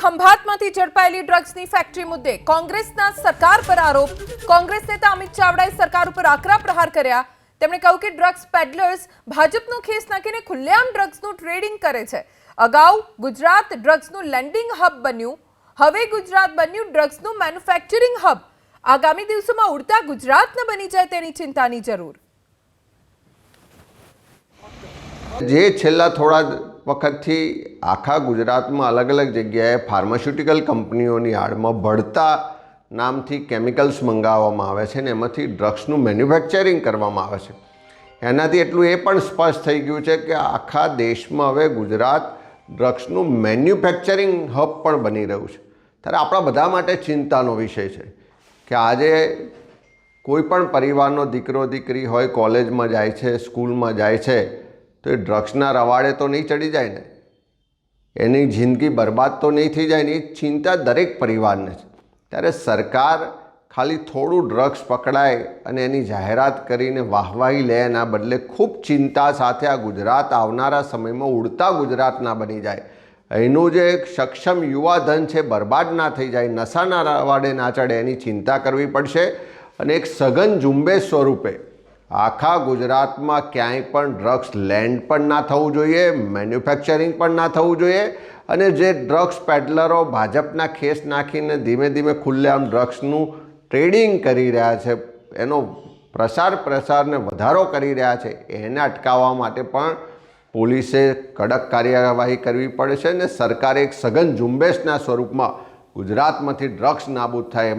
ખંભાતમાંથી ઝડપાયેલી ડ્રગ્સની factory મુદ્દે કોંગ્રેસના સરકાર પર આરોપ। કોંગ્રેસ નેતા અમિત ચાવડાએ સરકાર ઉપર આકરા પ્રહાર કર્યા। તેમણે કહ્યું કે ડ્રગ્સ પેડલર્સ ભાજપનો ખેસ નાખીને ખુલ્લેઆમ ડ્રગ્સનું ટ્રેડિંગ કરે છે। અગાઉ ગુજરાત ડ્રગ્સનું લેન્ડિંગ હબ બન્યું, હવે ગુજરાત બન્યું ડ્રગ્સનું મેન્યુફેક્ચરિંગ હબ। આગામી દિવસોમાં ઉડતા ગુજરાત ન બની જાય તેની ચિંતાની જરૂર। જે છેલ્લા થોડા વખતથી આખા ગુજરાતમાં અલગ અલગ જગ્યાએ ફાર્માસ્યુટિકલ કંપનીઓની આડમાં ભળતા નામથી કેમિકલ્સ મંગાવવામાં આવે છે ને એમાંથી ડ્રગ્સનું મેન્યુફેક્ચરિંગ કરવામાં આવે છે। એનાથી એટલું એ પણ સ્પષ્ટ થઈ ગયું છે કે આખા દેશમાં હવે ગુજરાત ડ્રગ્સનું મેન્યુફેક્ચરિંગ હબ પણ બની રહ્યું છે। ત્યારે આપણા બધા માટે ચિંતાનો વિષય છે કે આજે કોઈ પણ પરિવારનો દીકરો દીકરી હોય, કોલેજમાં જાય છે, સ્કૂલમાં જાય છે, તો એ ડ્રગ્સના રવાડે તો નહીં ચડી જાય ને, એની જિંદગી બરબાદ તો નહીં થઈ જાય ને, એ ચિંતા દરેક પરિવારને છે। ત્યારે સરકાર ખાલી થોડું ડ્રગ્સ પકડાય અને એની જાહેરાત કરીને વાહવાહી લે એના બદલે ખૂબ ચિંતા સાથે આ ગુજરાત આવનારા સમયમાં ઉડતા ગુજરાત ના બની જાય, એનું જે એક સક્ષમ યુવા ધન છે બરબાદ ના થઈ જાય, નશાના રવાડે ના ચડે, એની ચિંતા કરવી પડશે। અને એક સઘન ઝુંબેશ સ્વરૂપે આખા ગુજરાતમાં ક્યાંય પણ ડ્રગ્સ લેન્ડ પણ ના થવું જોઈએ, મેન્યુફેક્ચરિંગ પણ ના થવું જોઈએ। અને જે ડ્રગ્સ પેડલરો ભાજપના ખેસ નાખીને ધીમે ધીમે ખુલ્લેઆમ ડ્રગ્સનું ટ્રેડિંગ કરી રહ્યા છે, એનો પ્રસારને વધારો કરી રહ્યા છે, એને અટકાવવા માટે પણ પોલીસે કડક કાર્યવાહી કરવી પડશે અને સરકારે એક સઘન ઝુંબેશના સ્વરૂપમાં ગુજરાતમાંથી ડ્રગ્સ નાબૂદ થાય